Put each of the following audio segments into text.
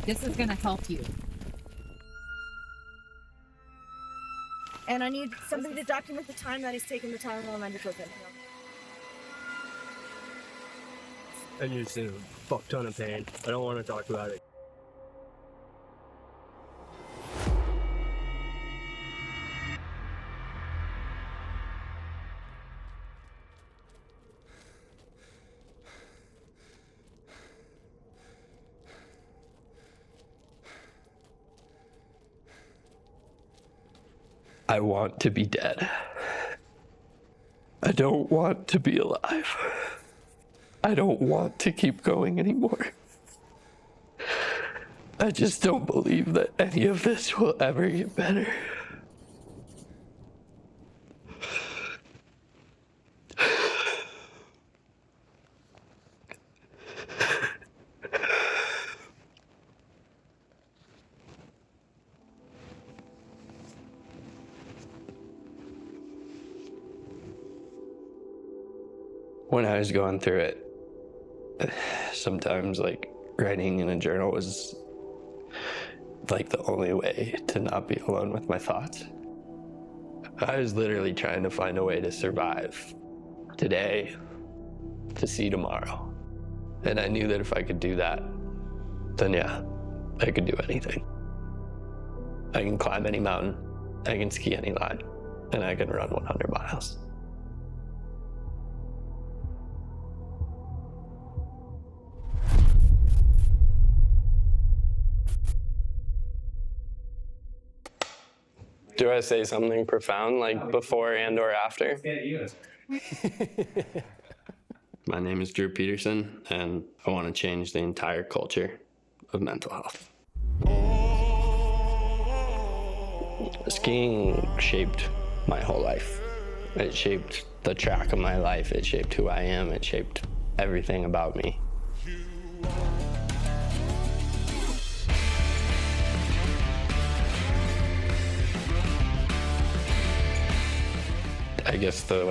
This is gonna help you. And I need somebody to document the time that he's taking the Tylenol and ibuprofen. I'm just in a fuck ton of pain. I don't want to talk about it. I want to be dead. I don't want to be alive. I don't want to keep going anymore. I just don't believe that any of this will ever get better. When I was going through it, sometimes like writing in a journal was like the only way to not be alone with my thoughts. I was literally trying to find a way to survive today, to see tomorrow. And I knew that if I could do that, then yeah, I could do anything. I can climb any mountain, I can ski any line, and I can run 100 miles. Do I say something profound, like before and or after? My name is Drew Petersen, and I want to change the entire culture of mental health. Skiing shaped my whole life. It shaped the track of my life. It shaped who I am. It shaped everything about me. I guess the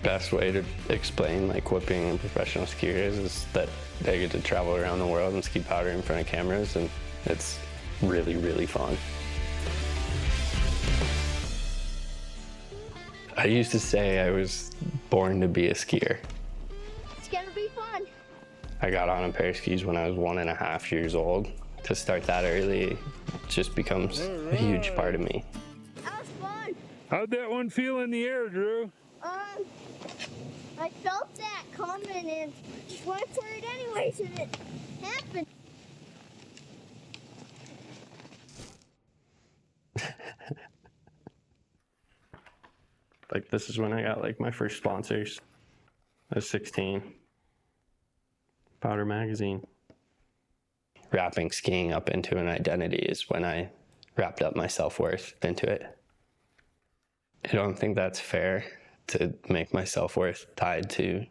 best way to explain what being a professional skier is that I get to travel around the world and ski powder in front of cameras, and it's really, really fun. I used to say I was born to be a skier. It's gonna be fun. I got on a pair of skis when I was 1.5 years old. To start that early just becomes a huge part of me. That was fun. How'd that one feel in the air, Drew? I felt that coming and just went for it anyways, and it happened. This is when I got my first sponsors. I was 16. Powder Magazine. Wrapping skiing up into an identity is when I wrapped up my self-worth into it. I don't think that's fair to make my self-worth tied to,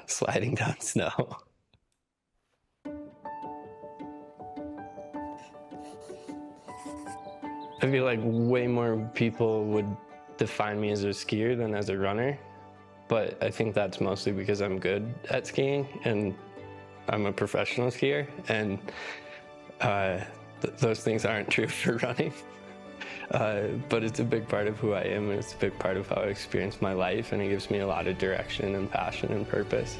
sliding down snow. I feel like way more people would define me as a skier than as a runner, but I think that's mostly because I'm good at skiing and I'm a professional skier, and those things aren't true for running. But it's a big part of who I am, and it's a big part of how I experience my life, and it gives me a lot of direction and passion and purpose.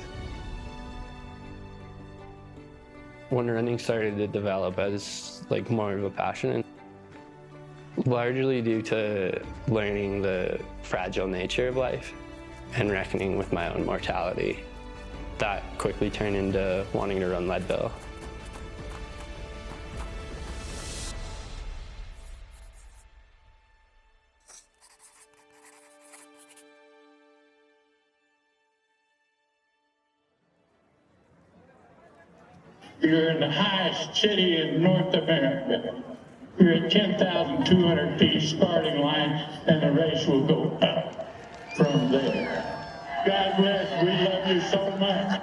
When running started to develop as more of a passion, largely due to learning the fragile nature of life and reckoning with my own mortality, that quickly turned into wanting to run Leadville. You're in the highest city in North America. You're at 10,200 feet starting line, and the race will go up from there. God bless. We love you so much.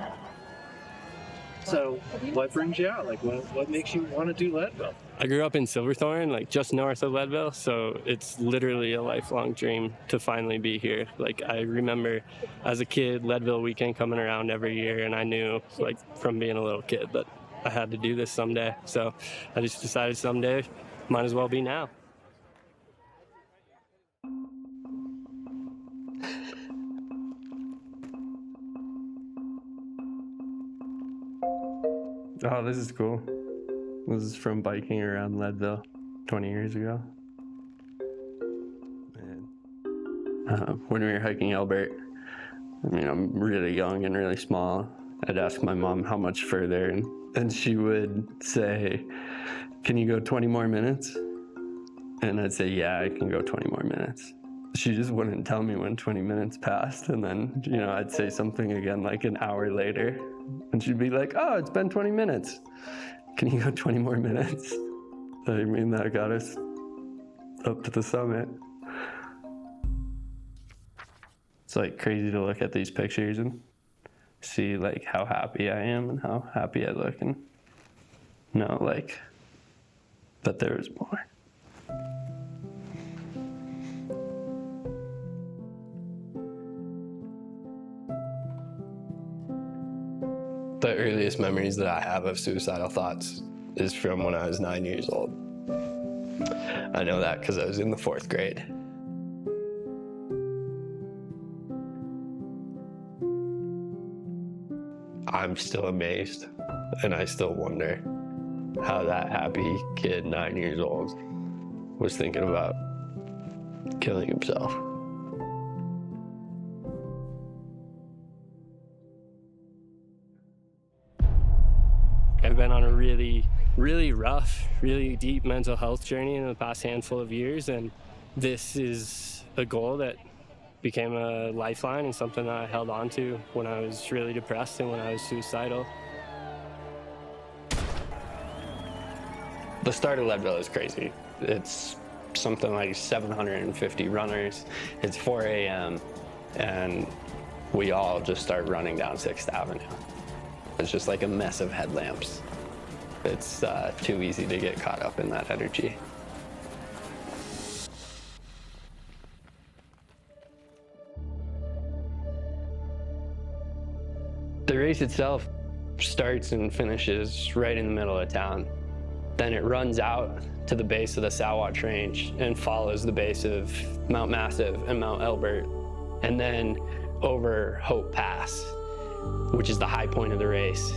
So, what brings you out? What makes you want to do Leadville? I grew up in Silverthorne, just north of Leadville, so it's literally a lifelong dream to finally be here. I remember as a kid, Leadville weekend coming around every year, and I knew, from being a little kid, that I had to do this someday. So I just decided someday, might as well be now. Oh, this is cool. This is from biking around Leadville 20 years ago. When we were hiking Albert, I mean, I'm really young and really small. I'd ask my mom how much further, and she would say, "Can you go 20 more minutes?" And I'd say, "Yeah, I can go 20 more minutes." She just wouldn't tell me when 20 minutes passed, and then, I'd say something again like an hour later, and she'd be like, "Oh, it's been 20 minutes. Can you go 20 more minutes?" I mean, that got us up to the summit. It's like crazy to look at these pictures and see like how happy I am and how happy I look, and know like that there was more. The earliest memories that I have of suicidal thoughts is from when I was 9 years old. I know that because I was in the 4th grade. I'm still amazed, and I still wonder how that happy kid, 9 years old, was thinking about killing himself. I've been on a really, really rough, really deep mental health journey in the past handful of years, and this is a goal that became a lifeline and something that I held on to when I was really depressed and when I was suicidal. The start of Leadville is crazy. It's something like 750 runners. It's 4 a.m. and we all just start running down 6th Avenue. It's just like a mess of headlamps. It's too easy to get caught up in that energy. The race itself starts and finishes right in the middle of town. Then it runs out to the base of the Salwatch Range and follows the base of Mount Massive and Mount Elbert, and then over Hope Pass, which is the high point of the race,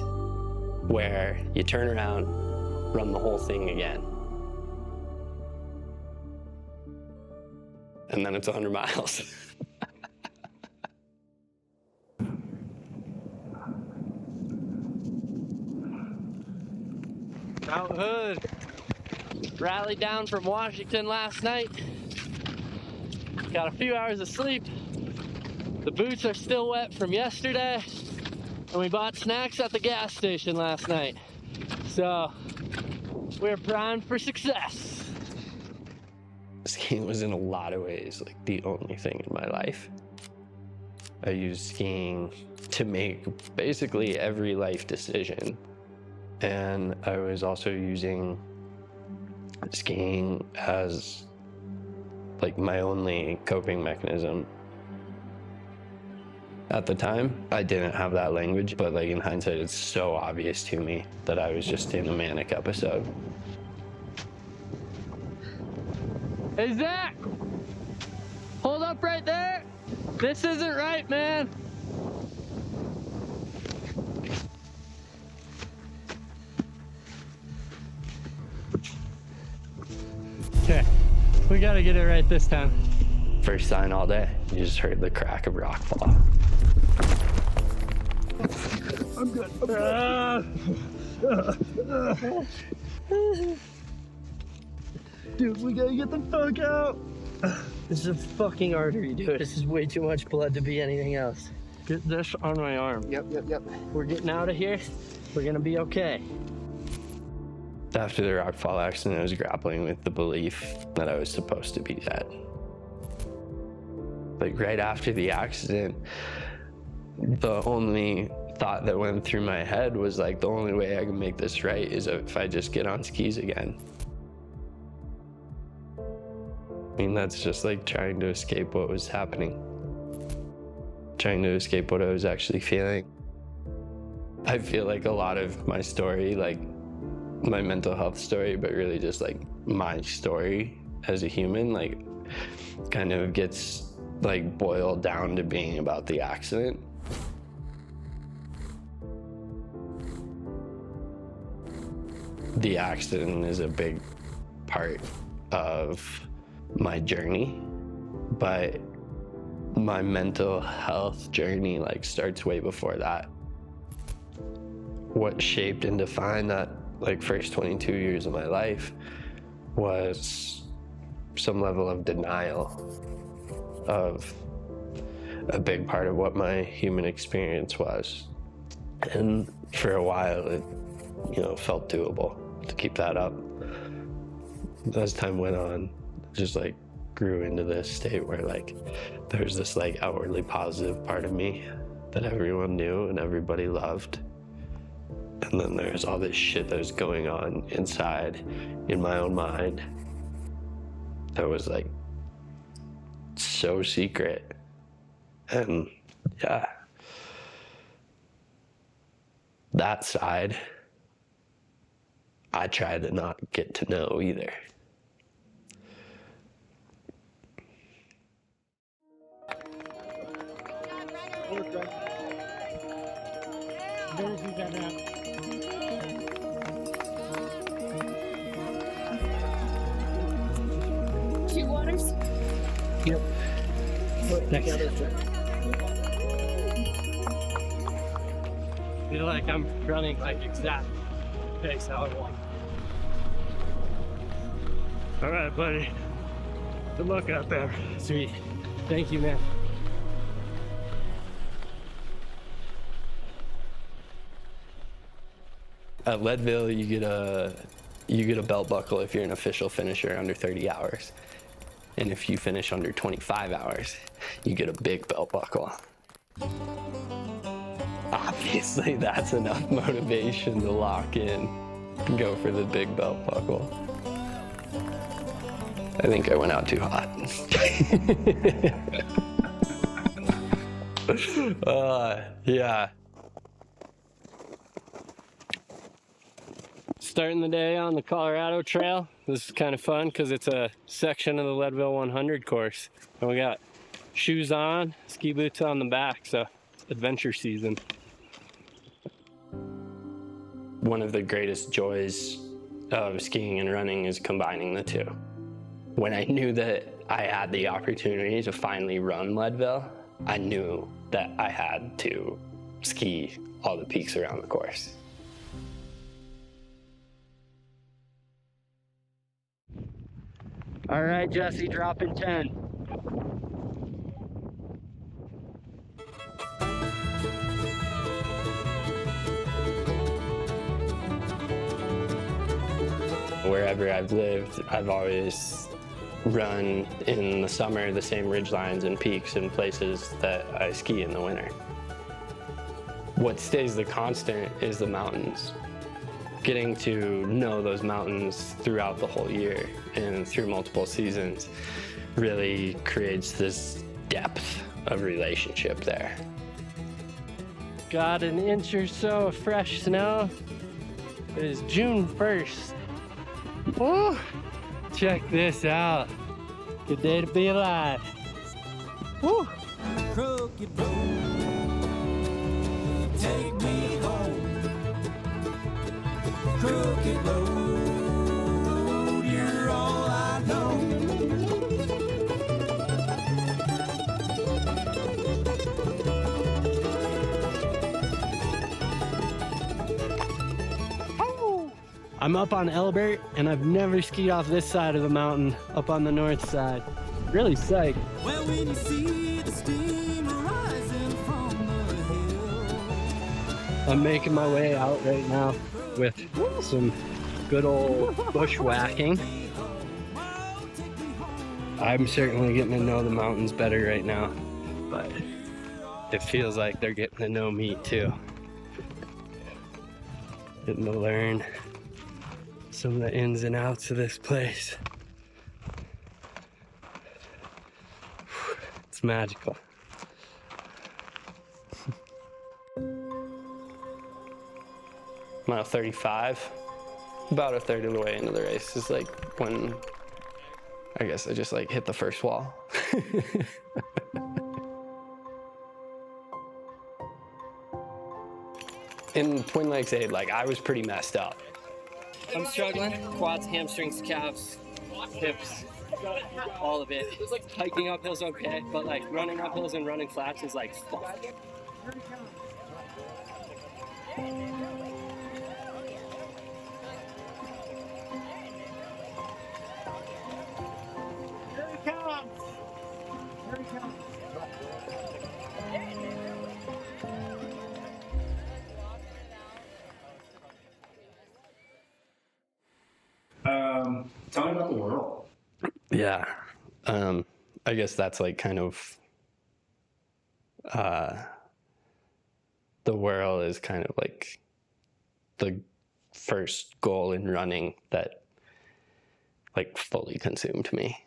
where you turn around, run the whole thing again. And then it's 100 miles. Mount Hood. Rallied down from Washington last night. Got a few hours of sleep. The boots are still wet from yesterday. And we bought snacks at the gas station last night. So we're primed for success. Skiing was in a lot of ways like the only thing in my life. I used skiing to make basically every life decision. And I was also using skiing as like my only coping mechanism. At the time, I didn't have that language, but like in hindsight, it's so obvious to me that I was just in a manic episode. Hey, Zach! Hold up right there! This isn't right, man! Okay, we gotta get it right this time. First sign all day, you just heard the crack of rockfall. I'm good. Dude, we gotta get the fuck out. This is a fucking artery, dude. This is way too much blood to be anything else. Get this on my arm. Yep. We're getting out of here. We're gonna be okay. After the rockfall accident, I was grappling with the belief that I was supposed to be dead. Like right after the accident, the only thought that went through my head was like, the only way I can make this right is if I just get on skis again. I mean, that's just like trying to escape what was happening. Trying to escape what I was actually feeling. I feel like a lot of my story, like my mental health story, but really just like my story as a human, like kind of gets like boiled down to being about the accident. The accident is a big part of my journey, but my mental health journey like starts way before that. What shaped and defined that like first 22 years of my life was some level of denial of a big part of what my human experience was. And for a while it, you know, felt doable to keep that up. As time went on, just like grew into this state where like there was this like outwardly positive part of me that everyone knew and everybody loved. And then there's all this shit that was going on inside in my own mind that was like so secret. And yeah, that side I try to not get to know either. Two waters? Yep. Next. I feel like I'm running like exact pace how I want. All right, buddy. Good luck out there. Sweet. Thank you, man. At Leadville, you get a belt buckle if you're an official finisher under 30 hours. And if you finish under 25 hours, you get a big belt buckle. Obviously, that's enough motivation to lock in and go for the big belt buckle. I think I went out too hot. Yeah. Starting the day on the Colorado Trail. This is kind of fun because it's a section of the Leadville 100 course. And we got shoes on, ski boots on the back, so adventure season. One of the greatest joys of skiing and running is combining the two. When I knew that I had the opportunity to finally run Leadville, I knew that I had to ski all the peaks around the course. All right, Jesse, dropping 10. Wherever I've lived, I've always run in the summer the same ridgelines and peaks and places that I ski in the winter. What stays the constant is the mountains. Getting to know those mountains throughout the whole year and through multiple seasons really creates this depth of relationship there. Got an inch or so of fresh snow. It is June 1st. Woo! Check this out. Good day to be alive. Woo! Crooked road, take me home. Crooked road, you're all I know. I'm up on Elbert, and I've never skied off this side of the mountain, up on the north side. Really psyched. Well, when you see the steam rising from the hill, I'm making my way out right now with some good old bushwhacking. I'm certainly getting to know the mountains better right now, but it feels like they're getting to know me too. Getting to learn some of the ins and outs of this place. It's magical. mile 35, about a third of the way into the race is like when I guess I just like hit the first wall. In Twin Lakes 8, like I was pretty messed up. I'm struggling. Quads, hamstrings, calves, hips, all of it. It's like hiking up hills okay, but like running up hills and running flats is like fuck. Tell me about the world. Yeah. I guess that's like kind of the whirl is kind of like the first goal in running that like fully consumed me.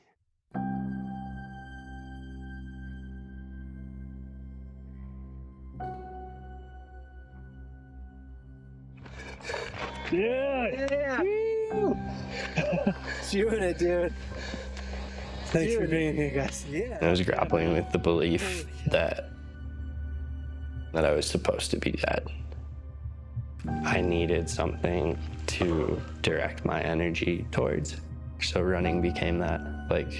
Yeah. Doing it, dude. Thanks for being here, guys. Yeah. I was grappling with the belief that I was supposed to be dead. I needed something to direct my energy towards. So running became that like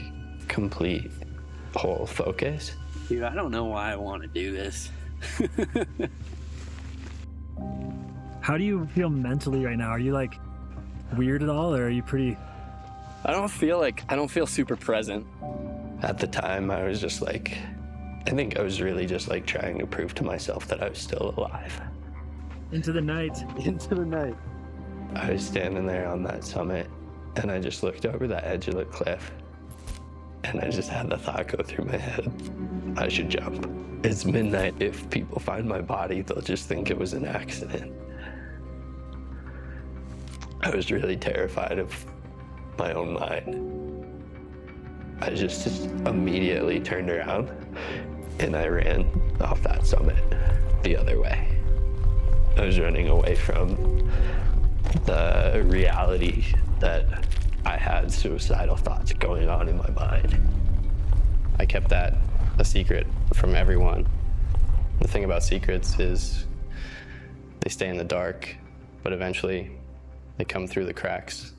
complete whole focus. Dude, I don't know why I want to do this. How do you feel mentally right now? Are you like weird at all, or are you pretty? I don't feel super present. At the time, I was just like, I think I was really just like trying to prove to myself that I was still alive. Into the night. Into the night. I was standing there on that summit and I just looked over that edge of the cliff and I just had the thought go through my head, I should jump. It's midnight. If people find my body, they'll just think it was an accident. I was really terrified of my own mind. I just immediately turned around and I ran off that summit the other way. I was running away from the reality that I had suicidal thoughts going on in my mind. I kept that a secret from everyone. The thing about secrets is they stay in the dark, but eventually they come through the cracks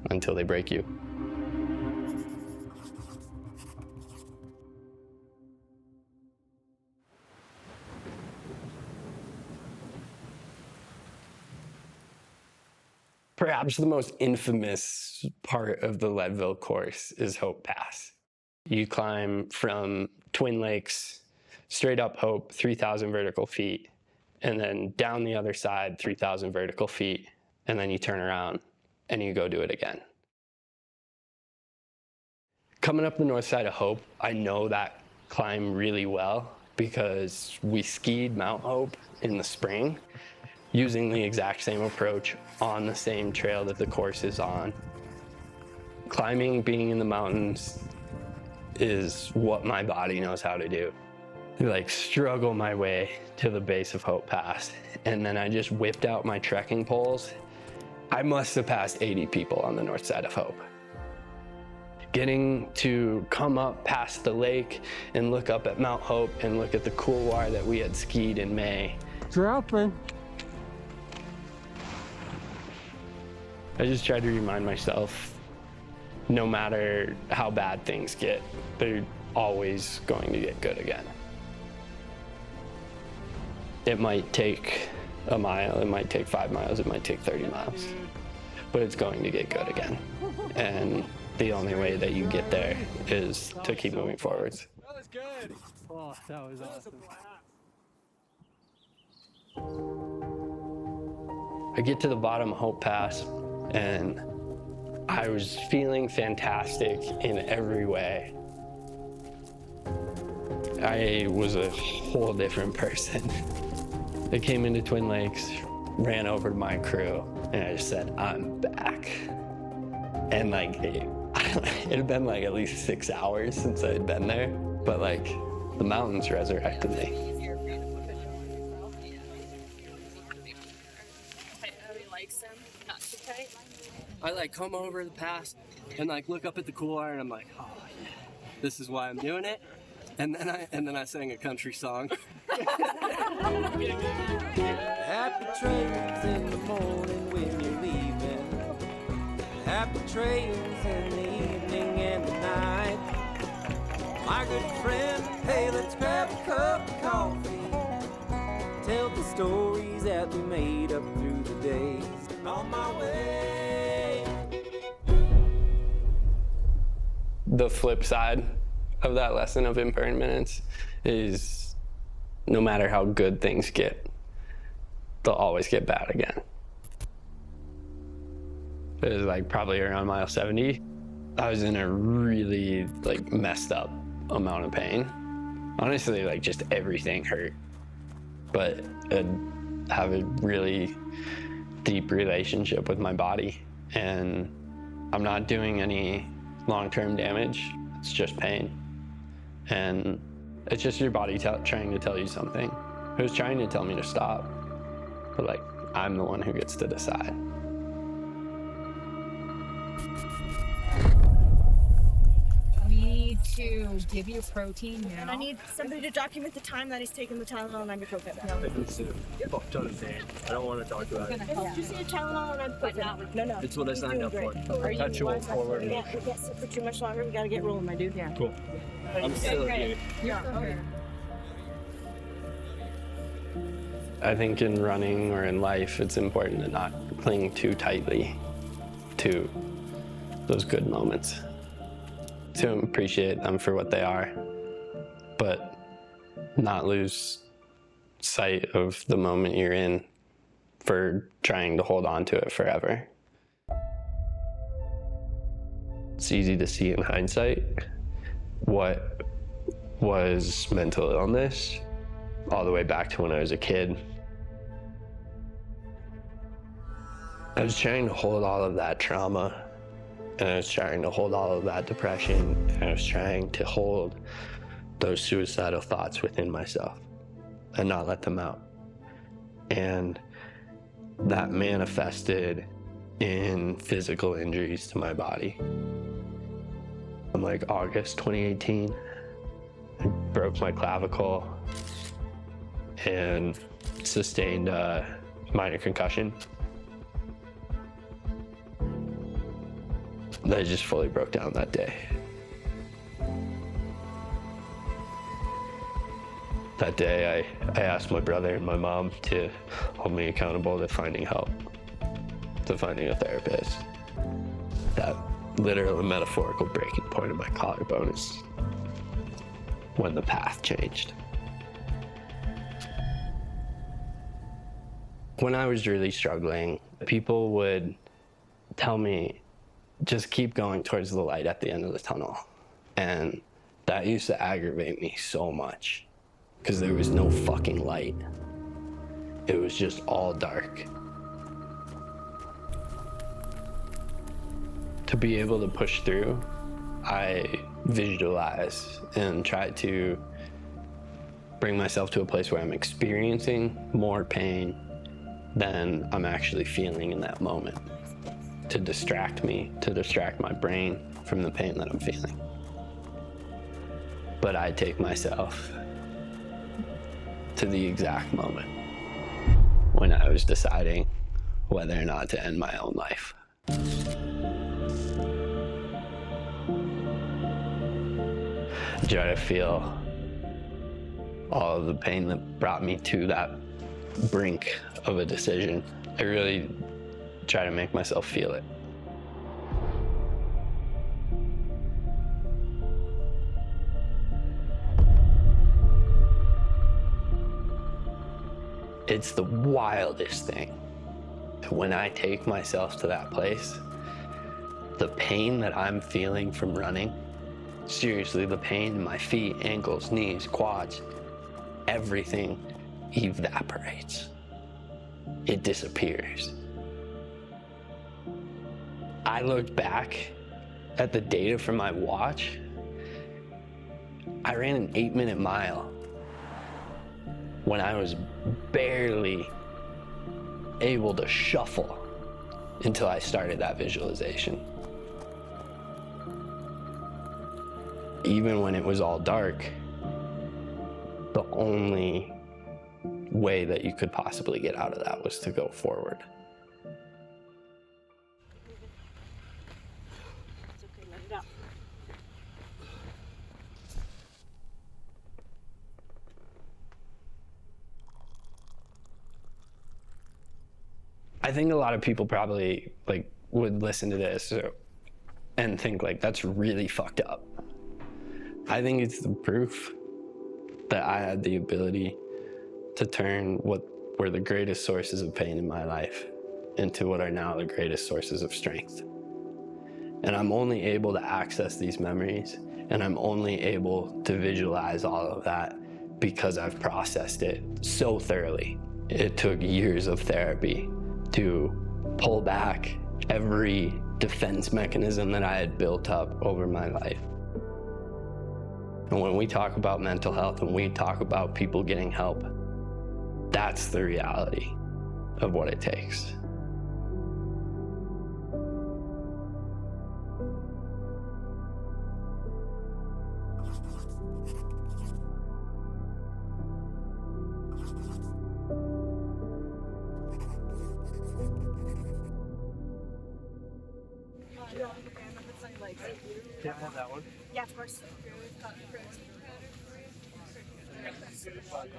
until they break you. Perhaps the most infamous part of the Leadville course is Hope Pass. You climb from Twin Lakes, straight up Hope, 3,000 vertical feet, and then down the other side, 3,000 vertical feet, and then you turn around and you go do it again. Coming up the north side of Hope, I know that climb really well because we skied Mount Hope in the spring using the exact same approach on the same trail that the course is on. Climbing, being in the mountains, is what my body knows how to do. I like struggle my way to the base of Hope Pass, and then I just whipped out my trekking poles. I must have passed 80 people on the north side of Hope. Getting to come up past the lake and look up at Mount Hope and look at the couloir that we had skied in May. Dropping. I just tried to remind myself, no matter how bad things get, they're always going to get good again. It might take a mile, it might take 5 miles, it might take 30 miles, but it's going to get good again. And the only way that you get there is to keep moving forwards. That was good. Oh, that was awesome. I get to the bottom of Hope Pass, and I was feeling fantastic in every way. I was a whole different person. I came into Twin Lakes, ran over to my crew, and I just said, I'm back. And like, it had been like at least 6 hours since I had been there, but like the mountains resurrected me. I like come over the pass and like look up at the couloir and I'm like, oh yeah, this is why I'm doing it. And then I sang a country song. Happy trails in the morning when you're leaving. Happy trails in the evening and the night. My good friend, hey, let's grab a cup of coffee. Tell the stories that we made up through the days. On my way. The flip side of that lesson of impermanence is no matter how good things get, they'll always get bad again. It was like probably around mile 70. I was in a really like messed up amount of pain. Honestly, like just everything hurt. But I have a really deep relationship with my body, and I'm not doing any long-term damage. It's just pain. And it's just your body trying to tell you something. It was trying to tell me to stop, but like I'm the one who gets to decide. We need to give you protein now. And I need somebody to document the time that he's taking the Tylenol and ibuprofen. Fucked on his hand. I don't want to talk about it. Just need a Tylenol and ibuprofen. No. It's what I He's signed doing up for. great. Perpetual forward. We can't sit for too much longer. We gotta get rolling, my dude. Yeah. Cool. I'm still here. I think in running or in life, it's important to not cling too tightly to those good moments, to appreciate them for what they are, but not lose sight of the moment you're in for trying to hold on to it forever. It's easy to see in hindsight what was mental illness all the way back to when I was a kid. I was trying to hold all of that trauma, and I was trying to hold all of that depression, and I was trying to hold those suicidal thoughts within myself and not let them out. And that manifested in physical injuries to my body. In like August 2018, I broke my clavicle and sustained a minor concussion. I just fully broke down that day. That day, I asked my brother and my mom to hold me accountable to finding help, to finding a therapist. That literal and metaphorical breaking point of my collarbone is when the path changed. When I was really struggling, people would tell me, just keep going towards the light at the end of the tunnel. And that used to aggravate me so much because there was no fucking light. It was just all dark. To be able to push through, I visualize and try to bring myself to a place where I'm experiencing more pain than I'm actually feeling in that moment, to distract me, to distract my brain from the pain that I'm feeling. But I take myself to the exact moment when I was deciding whether or not to end my own life. I try to feel all of the pain that brought me to that brink of a decision. I really try to make myself feel it. It's the wildest thing. When I take myself to that place, the pain that I'm feeling from running, seriously, the pain in my feet, ankles, knees, quads, everything evaporates. It disappears. I looked back at the data from my watch. I ran an 8-minute mile when I was barely able to shuffle until I started that visualization. Even when it was all dark, the only way that you could possibly get out of that was to go forward. I think a lot of people probably would listen to this and think that's really fucked up. I think it's the proof that I had the ability to turn what were the greatest sources of pain in my life into what are now the greatest sources of strength. And I'm only able to access these memories, and I'm only able to visualize all of that because I've processed it so thoroughly. It took years of therapy to pull back every defense mechanism that I had built up over my life. And when we talk about mental health, when we talk about people getting help, that's the reality of what it takes. Yeah, I have that one. Yeah, of course.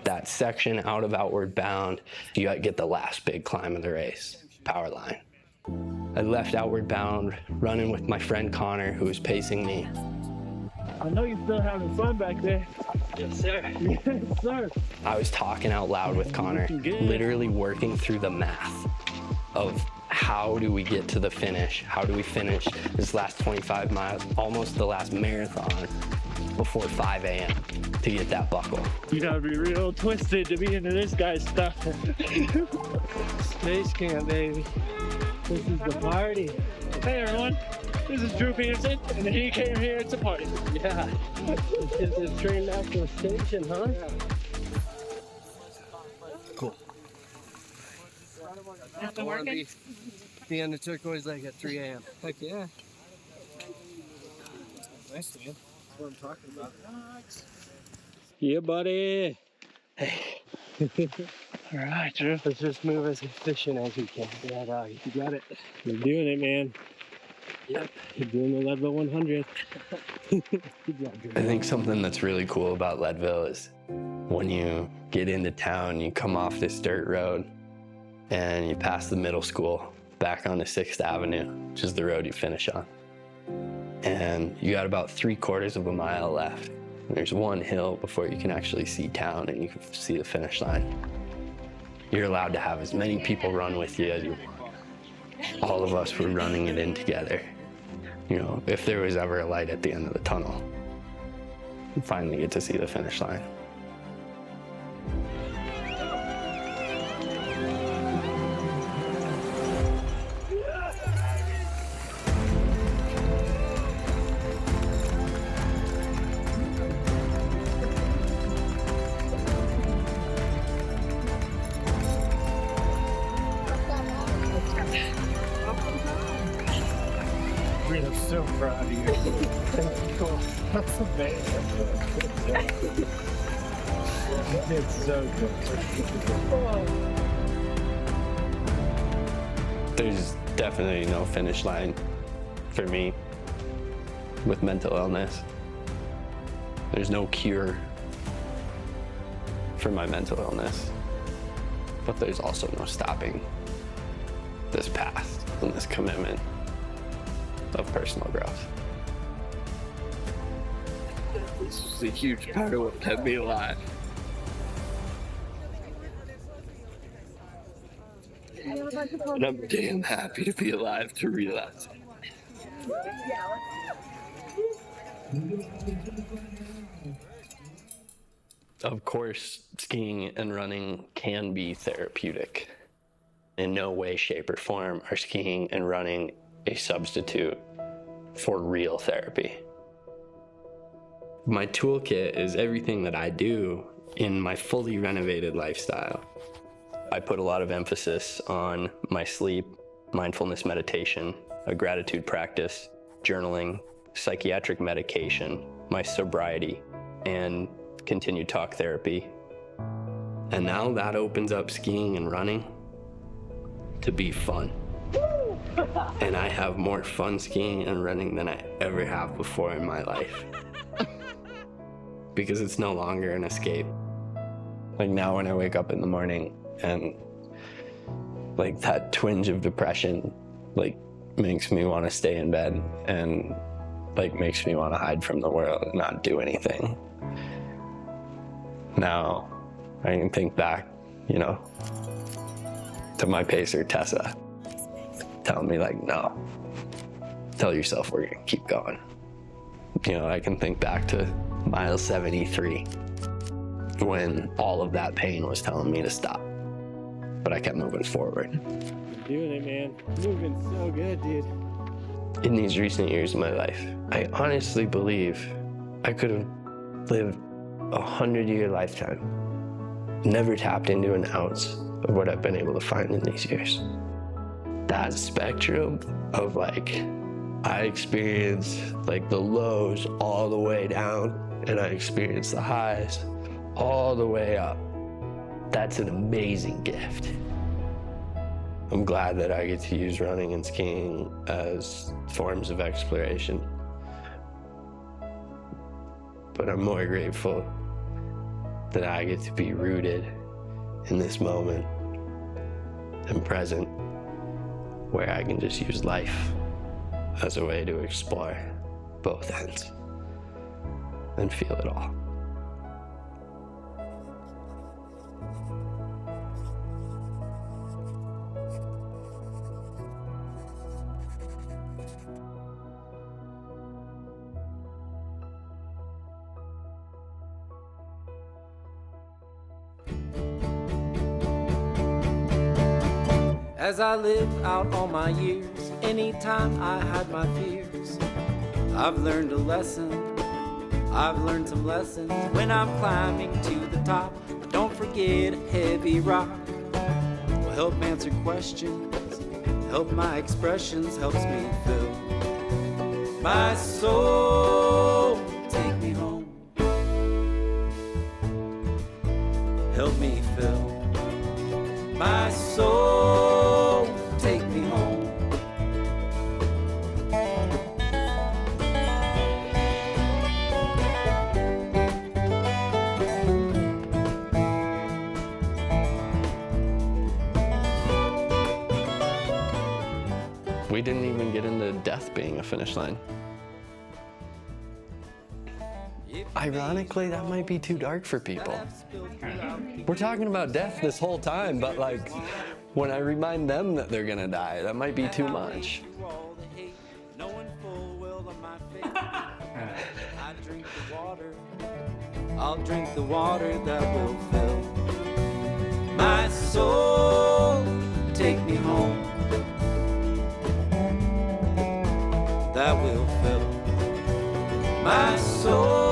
That section out of Outward Bound, you get the last big climb of the race, power line. I left Outward Bound running with my friend Connor, who was pacing me. I know you're still having fun back there. Yes, sir. Yes, sir. I was talking out loud with Connor, literally working through the math of how do we get to the finish? How do we finish this last 25 miles, almost the last marathon, before 5 a.m. to get that buckle? You gotta be real twisted to be into this guy's stuff. Space camp, baby. This is the party. Hey everyone, this is Drew Petersen, and he came here to party. Yeah. It's a train back to the station, huh? Yeah. Cool. Nothing working? Be on the turquoise lake at 3 a.m. Heck yeah. Nice, man. That's what I'm talking about. Yeah, buddy. Hey. All right, Drew. Let's just move as efficient as we can. Yeah, dog. You got it. You're doing it, man. Yep. You're doing the Leadville 100. Good job, Drew. I think something that's really cool about Leadville is when you get into town, you come off this dirt road and you pass the middle school back onto 6th Avenue, which is the road you finish on. And you got about 3/4 of a mile left. And there's one hill before you can actually see town and you can see the finish line. You're allowed to have as many people run with you as you want. All of us were running it in together. You know, if there was ever a light at the end of the tunnel, you finally get to see the finish line. I'm so proud of you. Cool. That's amazing. It's so good. There's definitely no finish line for me with mental illness. There's no cure for my mental illness, but there's also no stopping this path and this commitment of personal growth. This is a huge part of what kept me alive. And I'm damn happy to be alive to realize it. Of course, skiing and running can be therapeutic. In no way, shape, or form are skiing and running a substitute for real therapy. My toolkit is everything that I do in my fully renovated lifestyle. I put a lot of emphasis on my sleep, mindfulness meditation, a gratitude practice, journaling, psychiatric medication, my sobriety, and continued talk therapy. And now that opens up skiing and running to be fun. And I have more fun skiing and running than I ever have before in my life. Because it's no longer an escape. Like now when I wake up in the morning and like that twinge of depression like makes me want to stay in bed and like makes me want to hide from the world and not do anything. Now I can think back, you know, to my pacer Tessa telling me like, no, tell yourself we're gonna keep going. You know, I can think back to mile 73 when all of that pain was telling me to stop, but I kept moving forward. You're doing it, man. Moving so good, dude. In these recent years of my life, I honestly believe I could have lived a 100-year lifetime, never tapped into an ounce of what I've been able to find in these years. That spectrum of like, I experienced like the lows all the way down and I experienced the highs all the way up. That's an amazing gift. I'm glad that I get to use running and skiing as forms of exploration. But I'm more grateful that I get to be rooted in this moment and present, where I can just use life as a way to explore both ends and feel it all. As I live out all my years, anytime I hide my fears, I've learned a lesson. I've learned some lessons when I'm climbing to the top. But don't forget a heavy rock will help answer questions, help my expressions, helps me fill my soul. Take me home, help me fill my soul. Take me home. We didn't even get into death being a finish line. Ironically, that might be too dark for people. We're talking about death this whole time, but like, when I remind them that they're gonna die, that might be too much. I'll drink the water that will fill my soul. Take me home, that will fill my soul.